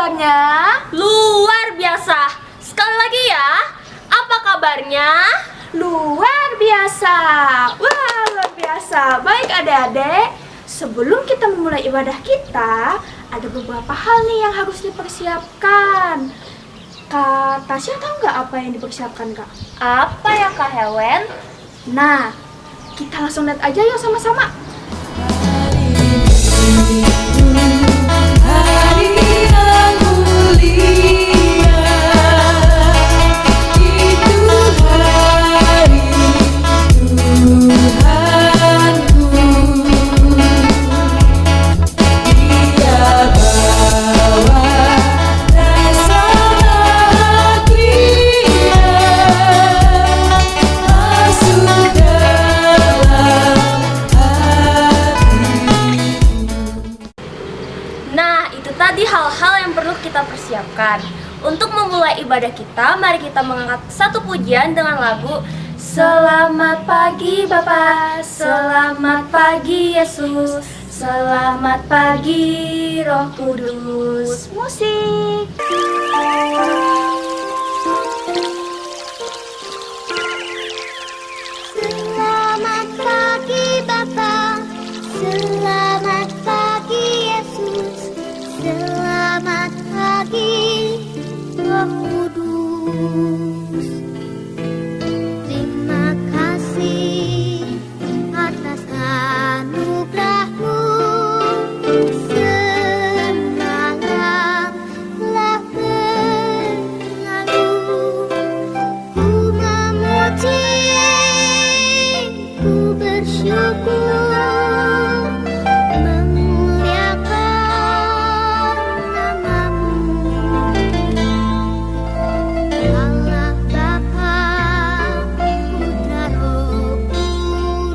kabarnya? Luar biasa. Sekali lagi ya, apa kabarnya? Luar biasa. Wah, luar biasa. Baik adik-adik, sebelum kita memulai ibadah kita, ada beberapa hal nih yang harus dipersiapkan. Kak Tasya tahu nggak apa yang dipersiapkan, Kak? Apa ya Kak Helen? Nah, kita langsung lihat aja yuk sama-sama. Hari yang mulia, itu hari Tuhanku. Dia bawa rasa bahagia masuk dalam Nah, itu tadi hal-hal yang perlu kita persiapkan. Untuk memulai ibadah kita, mari kita mengangkat satu pujian dengan lagu Selamat pagi Bapa, selamat pagi Yesus, selamat pagi Roh Kudus. Musik. Selamat pagi Bapa, selamat pagi Yesus, selamat pagi Roh Kudus. Terima kasih atas anugerah-Mu, semalam telah berlalu. Ku memuji, ku bersyukur, memuliakan nama-Mu. Allah Bapa, Putra Roh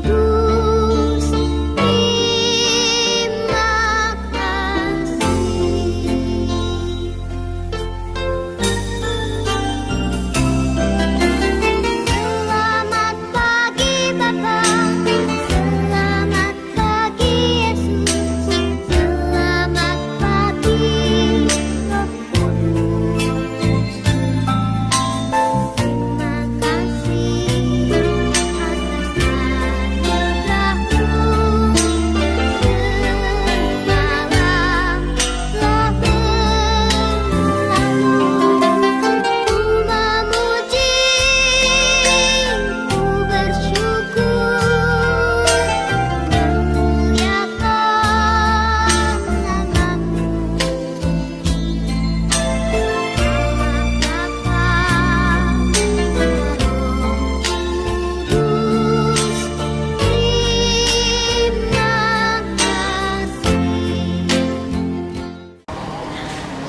Kudus, terima kasih. Selamat pagi Bapa, selamat pagi Yesus, selamat pagi Roh Kudus. Terima kasih atas anugerah-Mu, semalam telah berlalu. Ku memuji, ku bersyukur, memuliakan nama-Mu.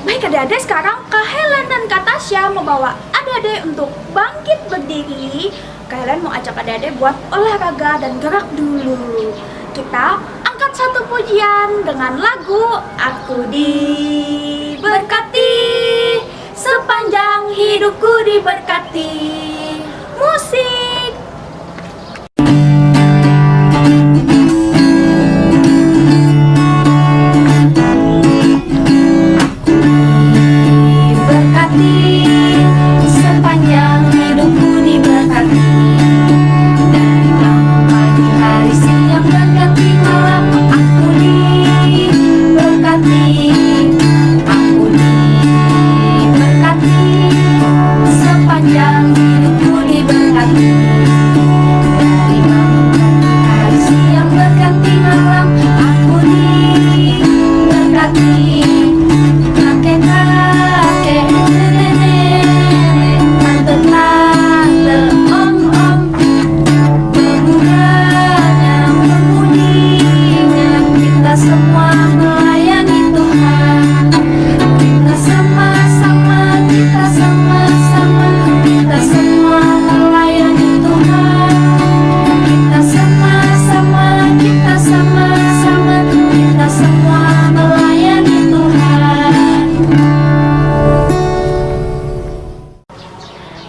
Baik adik-adik, sekarang Kak Helen dan Kak Tasya membawa adik-adik untuk bangkit berdiri. Kak Helen mau ajak adik-adik buat olahraga dan gerak dulu. Kita angkat satu pujian dengan lagu Aku Diberkati, sepanjang hidupku diberkati. Musik. Diberkati, sepanjang hidupku diberkati. Dari pagi hari siang berganti malam, aku diberkati. Aku diberkati, sepanjang hidupku diberkati. Dari pagi hari siang berganti malam, aku diberkati. Kakek-kakek, nenek-nenek, tante-tante, om-om, pemudanya, pemudinya, kita semua melayani Tuhan. Kita sama-sama, kita sama-sama, kita semua melayani Tuhan. Kita sama-sama, kita sama-sama, kita semua melayani Tuhan.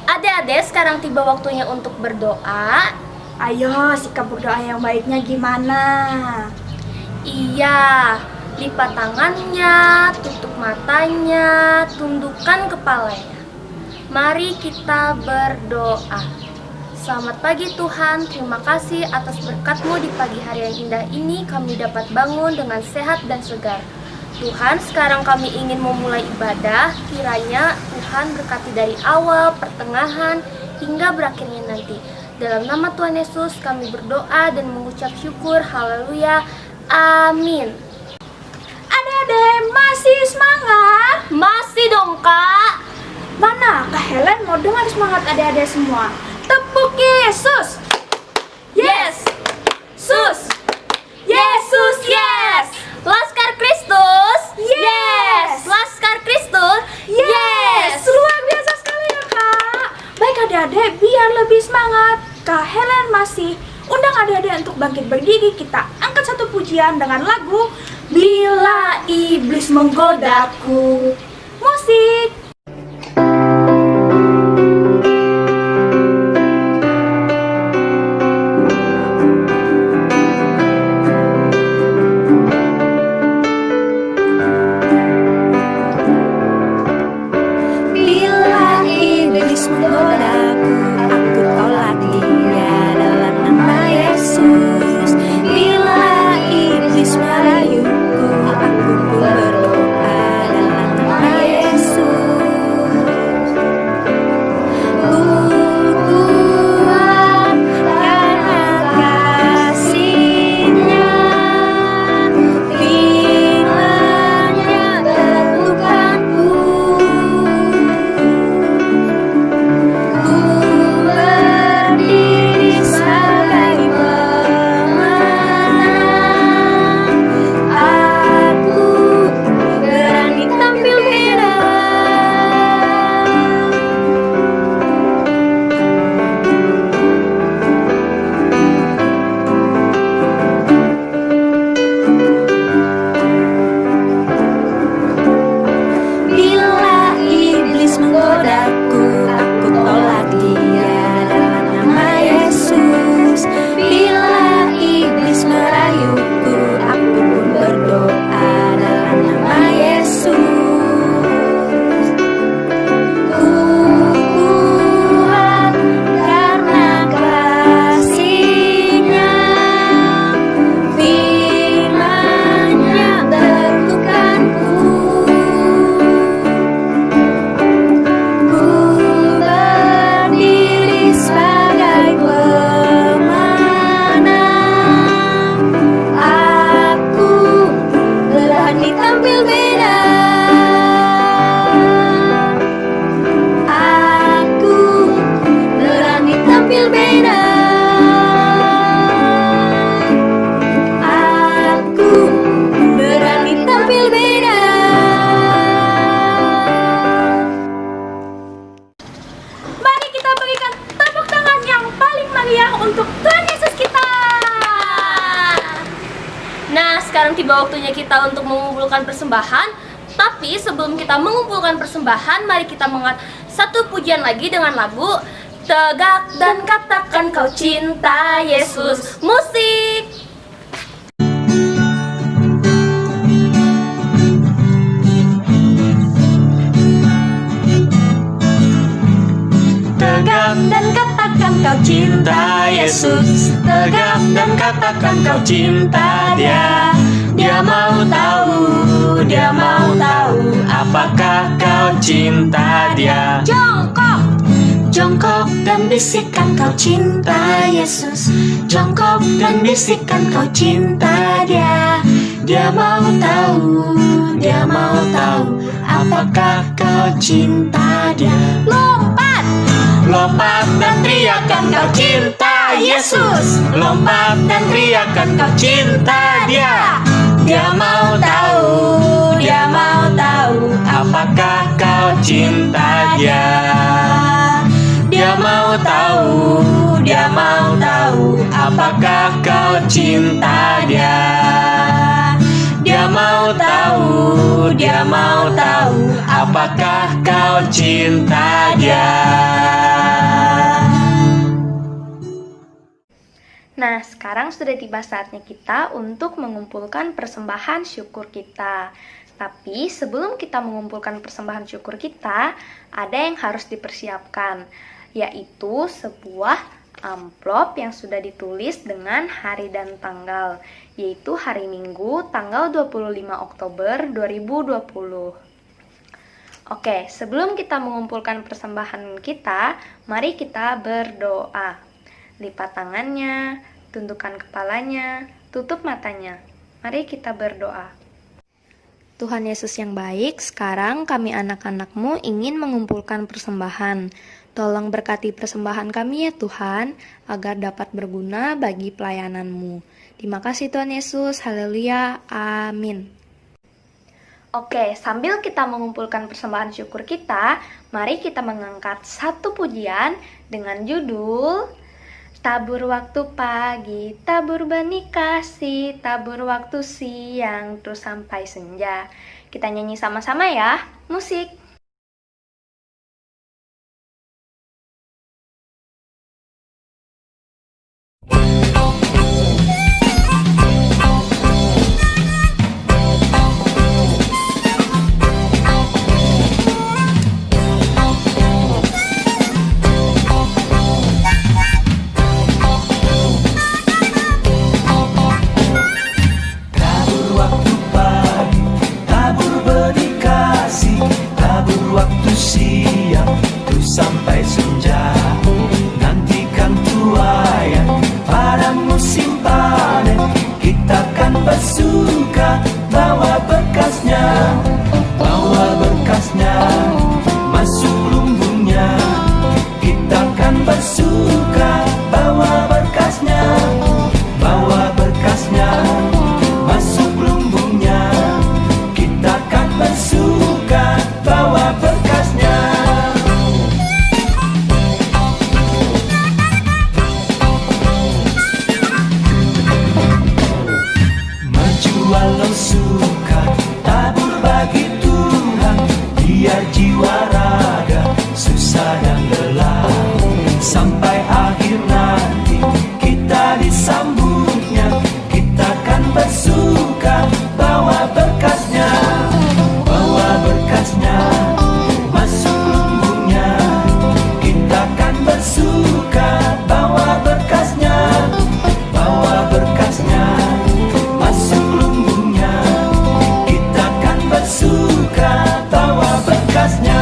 Adik-adik, sekarang tiba waktunya untuk berdoa. Ayo, sikap berdoa yang baiknya gimana? Iya, Lipat tangannya, tutup matanya, tundukkan kepalanya. Mari kita berdoa. Selamat pagi Tuhan, terima kasih atas berkat-Mu di pagi hari yang indah ini kami dapat bangun dengan sehat dan segar. Tuhan, sekarang kami ingin memulai ibadah, kiranya Tuhan berkati dari awal, pertengahan, hingga berakhirnya nanti. Dalam nama Tuhan Yesus kami berdoa dan mengucap syukur, haleluya, amin. Adik-adik masih semangat? Masih dong Kak. Mana Kak Helen mau dengar semangat adik-adik semua? Tepuk Yesus! Yes, sus, Yesus, yes. Laskar Kristus, yes. Laskar Kristus, yes. Luar biasa sekali ya Kak. Baik adik-adik, biar lebih semangat, Kak Helen masih undang adik-adik untuk bangkit berdiri. Kita angkat satu pujian dengan lagu Bila Iblis Menggodaku. Musik. Bila iblis menggodaku, aku tolak dia dalam nama Yesus. Bila iblis merayuku, aku pun berdoa dalam nama Yesus. Ku kuat karena kasih-Nya, firman-Nya teguhkanku. Ku berdiri sebagai pemenang. Aku berani tampil beda. Bila iblis menggodaku, aku tolak dia dalam nama Yesus. Bila iblis merayuku, aku pun berdoa dalam nama Yesus. Ku kuat karena kasih-Nya, firman-Nya teguhkanku. Ku berdiri sebagai pemenang. Aku berani tampil beda. Aku berani tampil beda. Aku berani tampil beda. Mari kita berikan tepuk tangan yang paling meriah untuk Tuhan Yesus kita. Nah, sekarang tiba waktunya kita untuk mengumpulkan persembahan. Tapi sebelum kita mengumpulkan persembahan, mari kita mengangkat satu pujian lagi dengan lagu Tegak dan Katakan Kau Cinta Yesus. Musik. Tegak dan katakan kau cinta Yesus. Tegak dan katakan kau cinta Dia. Dia mau tahu, Dia mau tahu apakah kau cinta Dia. Jongkok. Jongkok dan bisikan kau cinta Yesus. Jongkok dan bisikan kau cinta Dia. Dia mau tahu, Dia mau tahu apakah kau cinta Dia. Lompat. Lompat dan teriakan kau cinta Yesus. Lompat dan teriakan kau cinta Dia. Dia mau tahu, Dia mau tahu apakah kau cinta Dia. Dia mau tahu, Dia mau tahu apakah kau cinta Dia. Dia mau tahu, Dia mau tahu apakah kau cinta Dia. Nah, Nah, sekarang sudah tiba saatnya kita untuk mengumpulkan persembahan syukur kita. Tapi sebelum kita mengumpulkan persembahan syukur kita, ada yang harus dipersiapkan, yaitu sebuah amplop yang sudah ditulis dengan hari dan tanggal, yaitu hari Minggu tanggal 25 Oktober 2020. Oke, sebelum kita mengumpulkan persembahan kita, mari kita berdoa. Lipat tangannya, tundukkan kepalanya, tutup matanya. Mari kita berdoa. Tuhan Yesus yang baik, sekarang kami anak-anak-Mu ingin mengumpulkan persembahan. Tolong berkati persembahan kami ya Tuhan, agar dapat berguna bagi pelayanan-Mu. Terima kasih Tuhan Yesus, haleluya, amin. Oke, sambil kita mengumpulkan persembahan syukur kita, mari kita mengangkat satu pujian dengan judul Tabur waktu pagi, tabur benih kasih, tabur waktu siang, terus sampai senja. Kita nyanyi sama-sama ya, musik. Sampai senja, nantikan tuaian pada musim panen. Kita kan bersuka bawa berkasnya, masuk lumbungnya. Kita kan bersuka bawa berkasnya, masuk lumbungnya. Kita kan bersuka bawa berkasnya. Walau suka tabur bagi Tuhan, biar jiwa raga susah dan lelah. Sampai akhir nanti kita disambutnya. Kita kan bersuka bawa berkasnya, masuk lumbungnya. Kita kan bersuka bawa berkasnya, masuk lumbungnya. Kita kan bersuka bawa berkasnya.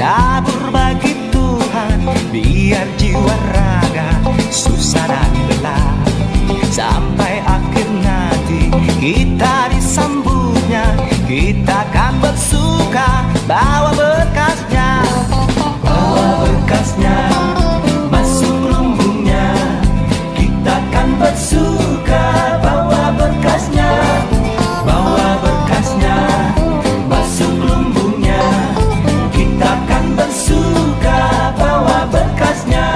Tabur bagi Tuhan, biar jiwa raga susah dan lelah. Sampai akhir nanti kita disambutnya. Kita kan bersuka bawa berkasnya, masuk lumbungnya. Kita kan bersuka bawa berkasnya, masuk lumbungnya. Kita kan bersuka bawa berkasnya,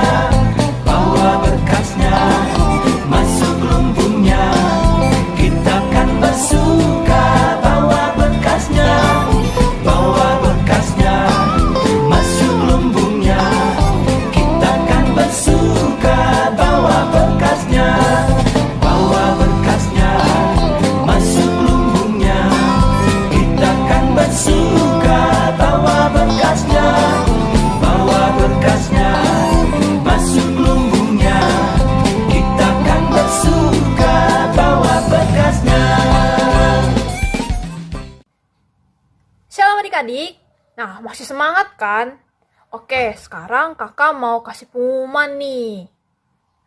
adik-adik? Nah, masih semangat kan? Oke, sekarang kakak mau kasih pengumuman nih.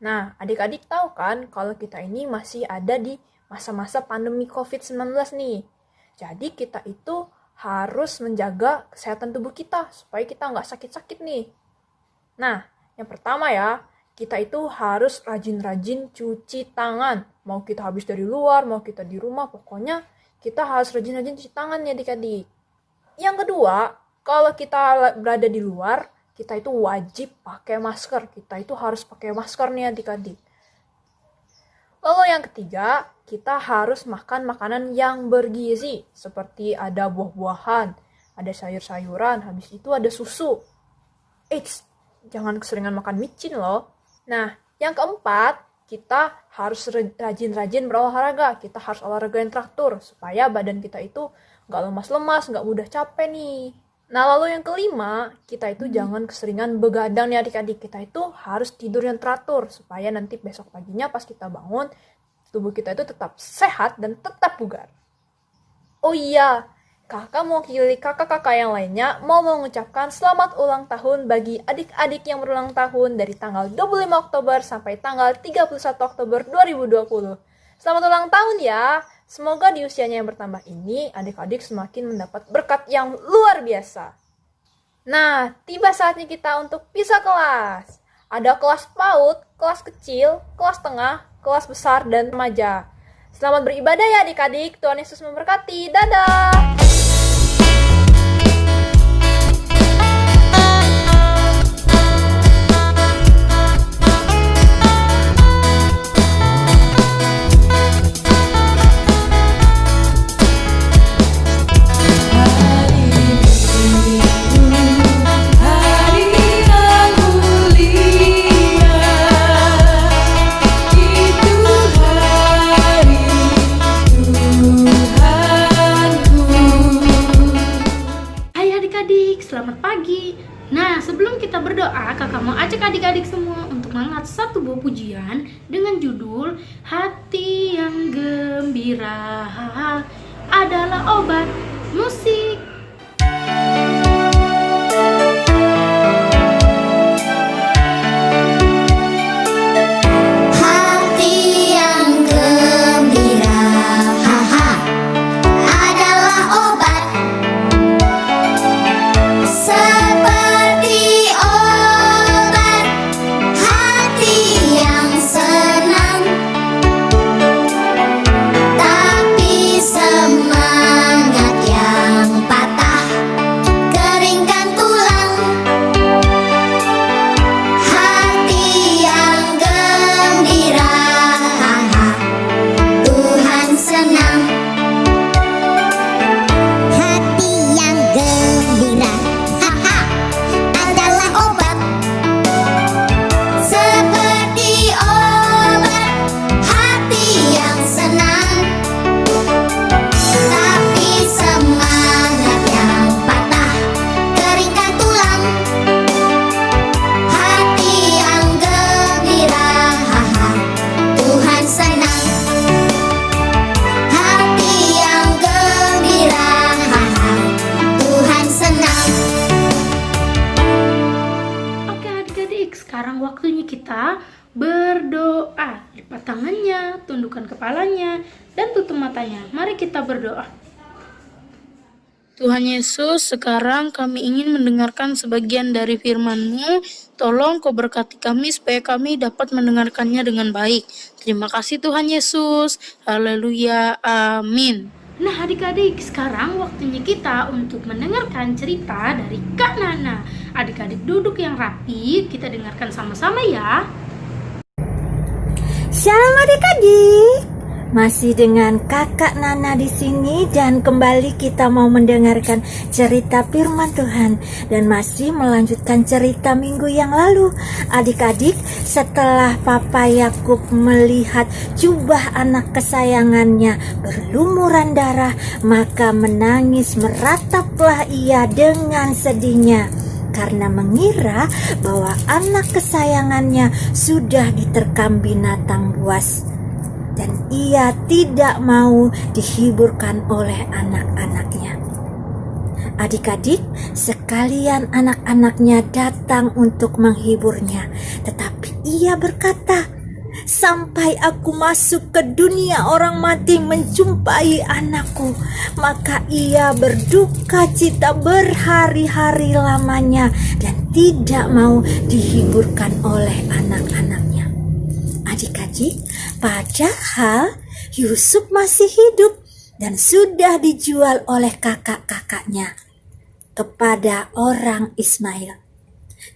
Nah, adik-adik tahu kan kalau kita ini masih ada di masa-masa pandemi COVID-19 nih. Jadi kita itu harus menjaga kesehatan tubuh kita supaya kita nggak sakit-sakit nih. Nah, yang pertama ya, kita itu harus rajin-rajin cuci tangan. Mau kita habis dari luar, mau kita di rumah, pokoknya kita harus rajin-rajin cuci tangan ya adik-adik. Yang kedua, kalau kita berada di luar, kita itu wajib pakai masker. Kita itu harus pakai masker nih adik-adik. Lalu yang ketiga, kita harus makan makanan yang bergizi. Seperti ada buah-buahan, ada sayur-sayuran, habis itu ada susu. Eits, jangan keseringan makan micin loh. Nah, yang keempat, kita harus rajin-rajin berolahraga. Kita harus olahraga yang teratur supaya badan kita itu nggak lemas-lemas, nggak mudah capek nih. Nah, lalu yang kelima, kita itu jangan keseringan begadang nih adik-adik. Kita itu harus tidur yang teratur supaya nanti besok paginya pas kita bangun, tubuh kita itu tetap sehat dan tetap bugar. Oh iya, kakak mewakili kakak-kakak yang lainnya mau mengucapkan selamat ulang tahun bagi adik-adik yang berulang tahun dari tanggal 25 Oktober sampai tanggal 31 Oktober 2020. Selamat ulang tahun ya! Semoga di usianya yang bertambah ini, adik-adik semakin mendapat berkat yang luar biasa. Nah, tiba saatnya kita untuk pisah kelas. Ada kelas PAUD, kelas kecil, kelas tengah, kelas besar, dan remaja. Selamat beribadah ya adik-adik, Tuhan Yesus memberkati. Dadah! Selamat pagi. Nah, sebelum kita berdoa, kakak mau ajak adik-adik semua untuk mengangkat satu buah pujian dengan judul Hati yang Gembira adalah Obat. Musik. Hati yang gembira, adalah obat. Seperti obat hati yang senang, tapi semangat yang patah keringkan tulang. Hati yang gembira, Tuhan senang. Hati yang gembira, adalah obat. Seperti obat hati yang senang, tapi semangat yang patah keringkan tulang. Hati yang gembira, Tuhan senang. Hati yang gembira, Tuhan senang. Oke adik-adik, sekarang waktunya kita berdoa. Lipat tangannya, tundukkan kepalanya, dan tutup matanya. Mari kita berdoa. Tuhan Yesus, sekarang kami ingin mendengarkan sebagian dari firman-Mu. Tolong Kau berkati kami supaya kami dapat mendengarkannya dengan baik. Terima kasih Tuhan Yesus. Haleluya. Amin. Nah adik-adik, sekarang waktunya kita untuk mendengarkan cerita dari Kak Nana. Adik-adik duduk yang rapi, kita dengarkan sama-sama ya. Shalom adik-adik, masih dengan kakak Nana di sini dan kembali kita mau mendengarkan cerita firman Tuhan dan masih melanjutkan cerita minggu yang lalu. Adik-adik, setelah Papa Yakub melihat jubah anak kesayangannya berlumuran darah, maka menangis merataplah ia dengan sedihnya, karena mengira bahwa anak kesayangannya sudah diterkam binatang buas, dan ia tidak mau dihiburkan oleh anak-anaknya. Adik-adik, sekalian anak-anaknya datang untuk menghiburnya. Tetapi ia berkata, "Sampai aku masuk ke dunia orang mati menjumpai anakku." Maka ia berduka cita berhari-hari lamanya dan tidak mau dihiburkan oleh anak-anaknya. Adik-adik, padahal Yusuf masih hidup dan sudah dijual oleh kakak-kakaknya kepada orang Ismail.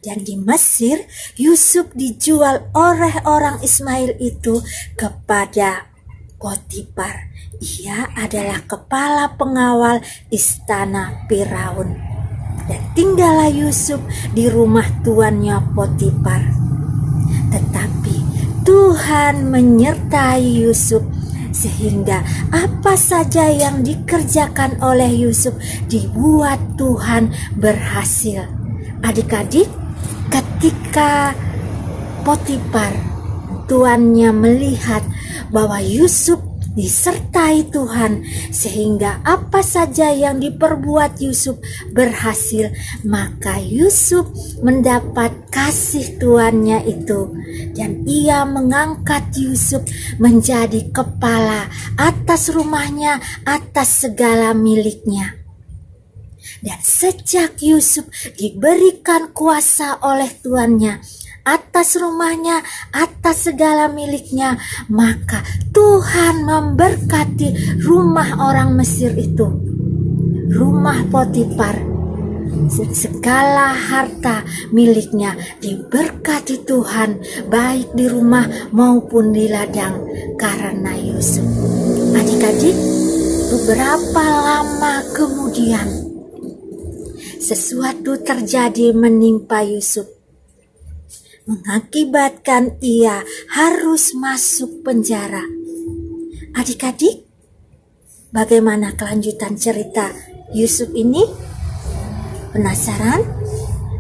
Dan di Mesir, Yusuf dijual oleh orang Ismail itu kepada Potifar. Ia adalah kepala pengawal istana Firaun. Dan tinggallah Yusuf di rumah tuannya Potifar. Tetapi Tuhan menyertai Yusuf, sehingga apa saja yang dikerjakan oleh Yusuf dibuat Tuhan berhasil. Adik-adik, ketika Potifar tuannya melihat bahwa Yusuf disertai Tuhan, sehingga apa saja yang diperbuat Yusuf berhasil, maka Yusuf mendapat kasih tuannya itu, dan ia mengangkat Yusuf menjadi kepala atas rumahnya, atas segala miliknya. Dan sejak Yusuf diberikan kuasa oleh tuannya atas rumahnya, atas segala miliknya, maka Tuhan memberkati rumah orang Mesir itu, rumah Potifar. Segala harta miliknya diberkati Tuhan, baik di rumah maupun di ladang, karena Yusuf. Adik-adik, beberapa lama kemudian sesuatu terjadi menimpa Yusuf, mengakibatkan ia harus masuk penjara. Adik-adik, bagaimana kelanjutan cerita Yusuf ini? Penasaran?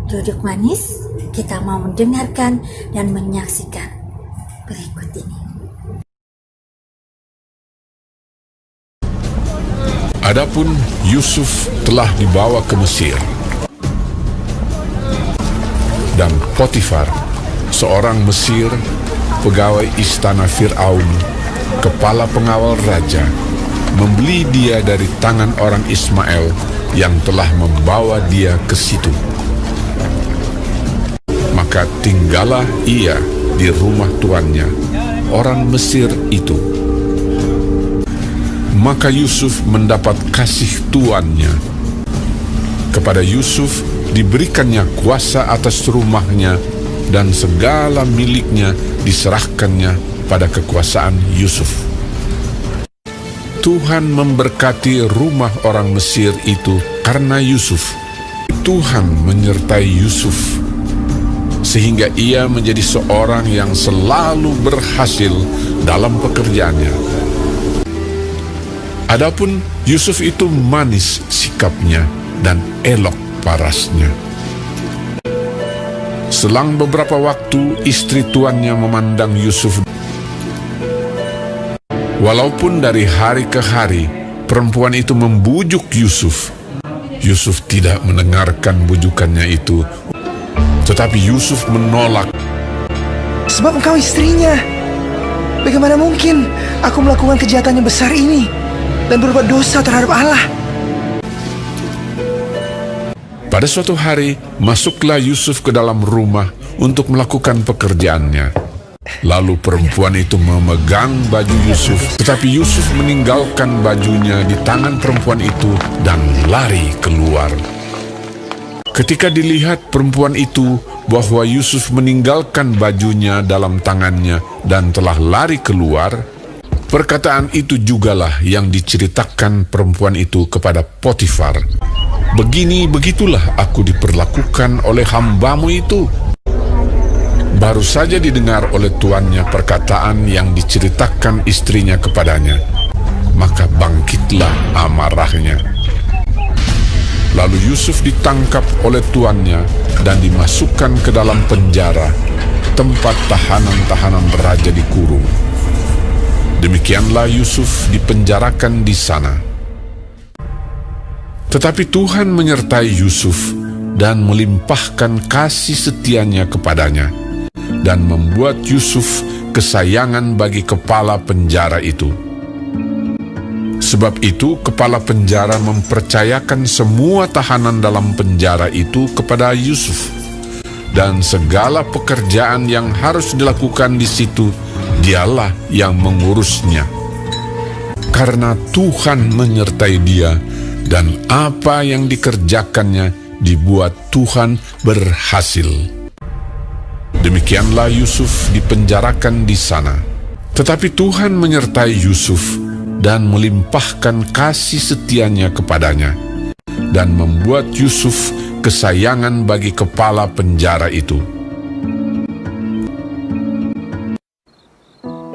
Duduk manis, kita mau mendengarkan dan menyaksikan berikut ini. Adapun Yusuf telah dibawa ke Mesir, dan Potifar, seorang Mesir, pegawai istana Firaun, kepala pengawal raja, membeli dia dari tangan orang Ismail yang telah membawa dia ke situ. Maka tinggallah ia di rumah tuannya, orang Mesir itu. Maka Yusuf mendapat kasih tuannya. Kepada Yusuf diberikannya kuasa atas rumahnya, dan segala miliknya diserahkannya pada kekuasaan Yusuf. Tuhan memberkati rumah orang Mesir itu karena Yusuf. Tuhan menyertai Yusuf, sehingga ia menjadi seorang yang selalu berhasil dalam pekerjaannya. Adapun Yusuf itu manis sikapnya dan elok parasnya. Selang beberapa waktu, istri tuannya memandang Yusuf. Walaupun dari hari ke hari perempuan itu membujuk Yusuf, Yusuf tidak mendengarkan bujukannya itu. Tetapi Yusuf menolak. Sebab engkau istrinya. Bagaimana mungkin aku melakukan kejahatan yang besar ini dan berbuat dosa terhadap Allah? Pada suatu hari, masuklah Yusuf ke dalam rumah untuk melakukan pekerjaannya. Lalu perempuan itu memegang baju Yusuf, tetapi Yusuf meninggalkan bajunya di tangan perempuan itu dan lari keluar. Ketika dilihat perempuan itu bahwa Yusuf meninggalkan bajunya dalam tangannya dan telah lari keluar, perkataan itu jugalah yang diceritakan perempuan itu kepada Potifar. Begitulah aku diperlakukan oleh hambamu itu. Baru saja didengar oleh tuannya perkataan yang diceritakan istrinya kepadanya, maka bangkitlah amarahnya. Lalu Yusuf ditangkap oleh tuannya dan dimasukkan ke dalam penjara, tempat tahanan-tahanan raja dikurung. Demikianlah Yusuf dipenjarakan di sana. Tetapi Tuhan menyertai Yusuf dan melimpahkan kasih setianya kepadanya, dan membuat Yusuf kesayangan bagi kepala penjara itu. Sebab itu kepala penjara mempercayakan semua tahanan dalam penjara itu kepada Yusuf, dan segala pekerjaan yang harus dilakukan di situ dialah yang mengurusnya. Karena Tuhan menyertai dia, dan apa yang dikerjakannya dibuat Tuhan berhasil. Demikianlah Yusuf dipenjarakan di sana. Tetapi Tuhan menyertai Yusuf dan melimpahkan kasih setianya kepadanya, dan membuat Yusuf kesayangan bagi kepala penjara itu.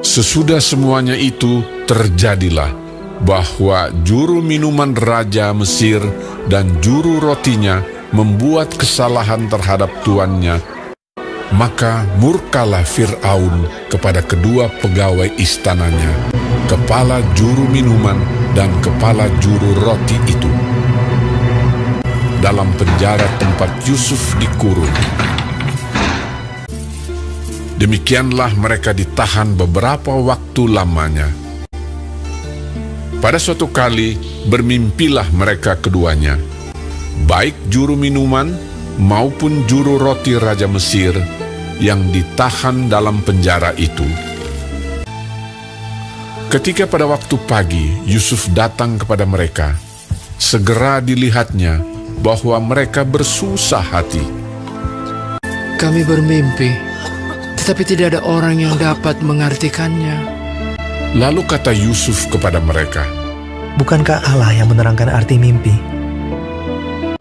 Sesudah semuanya itu terjadilah bahwa juru minuman Raja Mesir dan juru rotinya membuat kesalahan terhadap tuannya. Maka murkalah Fir'aun kepada kedua pegawai istananya, kepala juru minuman dan kepala juru roti itu, dalam penjara tempat Yusuf dikurung. Demikianlah mereka ditahan beberapa waktu lamanya. Pada suatu kali bermimpilah mereka keduanya, baik juru minuman maupun juru roti Raja Mesir yang ditahan dalam penjara itu. Ketika pada waktu pagi Yusuf datang kepada mereka, segera dilihatnya bahwa mereka bersusah hati. Kami bermimpi, tetapi tidak ada orang yang dapat mengartikannya. Lalu kata Yusuf kepada mereka, Bukankah Allah yang menerangkan arti mimpi?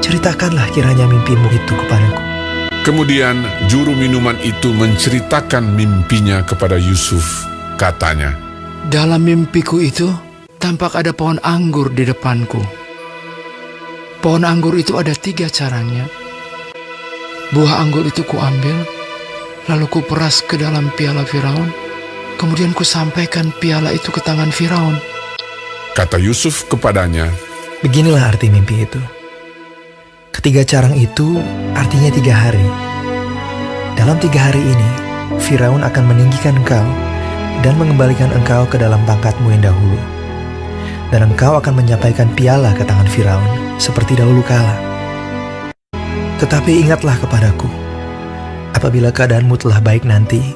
Ceritakanlah kiranya mimpimu itu kepadaku. Kemudian juru minuman itu menceritakan mimpinya kepada Yusuf. Katanya, Dalam mimpiku itu, tampak ada pohon anggur di depanku. Pohon anggur itu ada 3 caranya. Buah anggur itu kuambil, lalu kuperas ke dalam piala Firaun, kemudian kusampaikan piala itu ke tangan Firaun. kata Yusuf kepadanya, Beginilah arti mimpi itu. Ketiga carang itu artinya 3 hari. Dalam 3 hari ini, Firaun akan meninggikan engkau dan mengembalikan engkau ke dalam pangkatmu yang dahulu. Dan engkau akan menyampaikan piala ke tangan Firaun seperti dahulu kala. Tetapi ingatlah kepadaku, apabila keadaanmu telah baik nanti,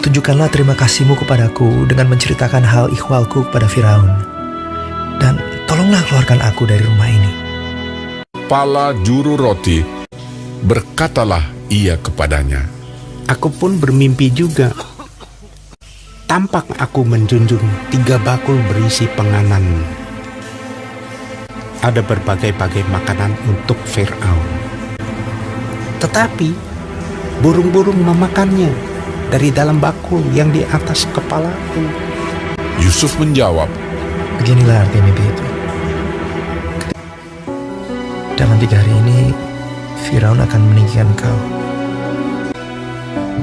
tunjukkanlah terima kasihmu kepadaku dengan menceritakan hal ikhwalku kepada Firaun. Dan tolonglah keluarkan aku dari rumah ini. kepala juru roti, berkatalah ia kepadanya, Aku pun bermimpi juga. Tampak aku menjunjung 3 bakul berisi penganan. Ada berbagai-bagai makanan untuk Fir'aun. Tetapi burung-burung memakannya dari dalam bakul yang di atas kepalaku. Yusuf menjawab, Beginilah arti mimpi itu. Dalam 3 hari ini, Firaun akan meninggikan engkau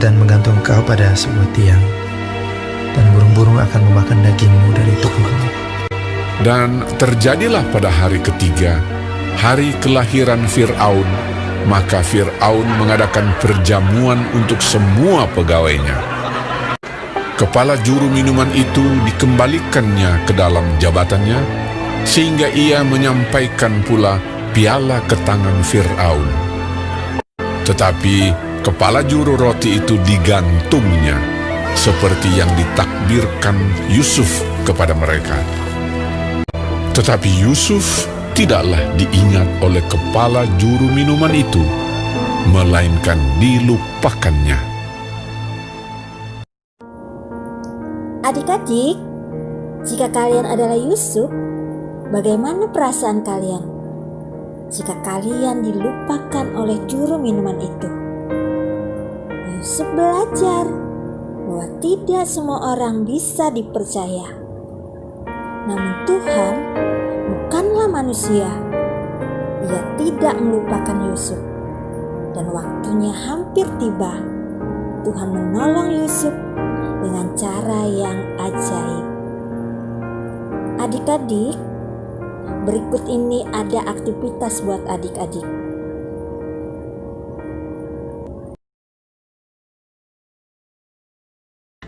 dan menggantung engkau pada sebuah tiang, dan burung-burung akan memakan dagingmu dari tubuhmu. Dan terjadilah pada hari ketiga, hari kelahiran Fir'aun, maka Fir'aun mengadakan perjamuan untuk semua pegawainya. Kepala juru minuman itu dikembalikannya ke dalam jabatannya, sehingga ia menyampaikan pula piala ke tangan Fir'aun. Tetapi kepala juru roti itu digantungnya, seperti yang ditakdirkan Yusuf kepada mereka. Tetapi Yusuf tidaklah diingat oleh kepala juru minuman itu, melainkan dilupakannya. Adik-adik, jika kalian adalah Yusuf, bagaimana perasaan kalian jika kalian dilupakan oleh juru minuman itu? Yusuf belajar bahwa tidak semua orang bisa dipercaya. Namun Tuhan bukanlah manusia. Ia tidak melupakan Yusuf. Dan waktunya hampir tiba. Tuhan menolong Yusuf dengan cara yang ajaib. Adik-adik, Berikut ini ada aktivitas buat adik-adik.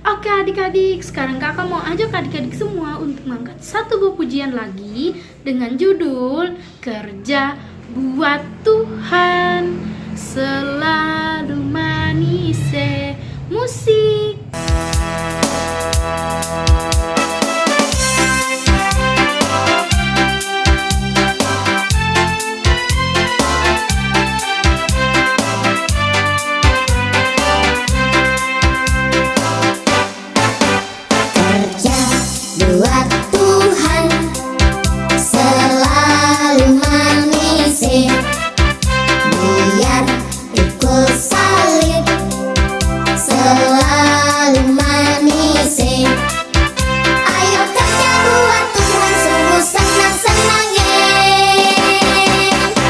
Oke adik-adik, sekarang kakak mau ajak adik-adik semua untuk mengangkat satu buah pujian lagi dengan judul Kerja Buat Tuhan Selalu Manis. Musik. Kerja buat Tuhan selalu manis, biar pikul salib selalu manis. Ayo kerja buat Tuhan, sungguh senang-senang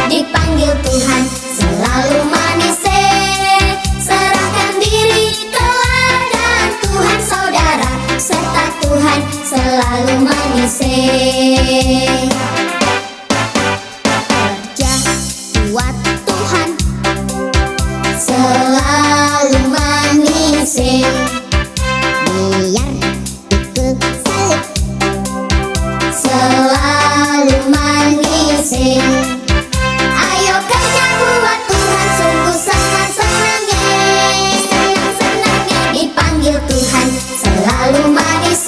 dipanggil Tuhan selalu manis. Serahkan diri ke ladang Tuhan saudara, serta Tuhan selalu manis. Kerja buat Tuhan selalu manis, biar pikul salib selalu manis. Ayo kerja buat Tuhan, sungguh senang-senang dipanggil Tuhan selalu manis.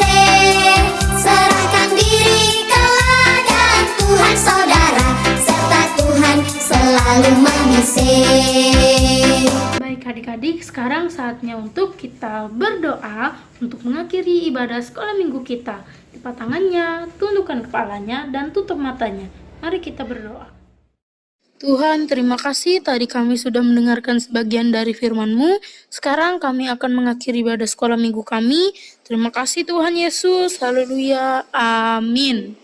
Serahkan diri ke ladang Tuhan saudara, serta Tuhan selalu manis. Baik adik-adik, sekarang saatnya untuk kita berdoa untuk mengakhiri ibadah sekolah minggu kita. Lipat tangannya, tundukkan kepalanya, dan tutup matanya. Mari kita berdoa. Tuhan, terima kasih tadi kami sudah mendengarkan sebagian dari firman-Mu. Sekarang kami akan mengakhiri ibadah sekolah minggu kami. Terima kasih Tuhan Yesus. Haleluya. Amin.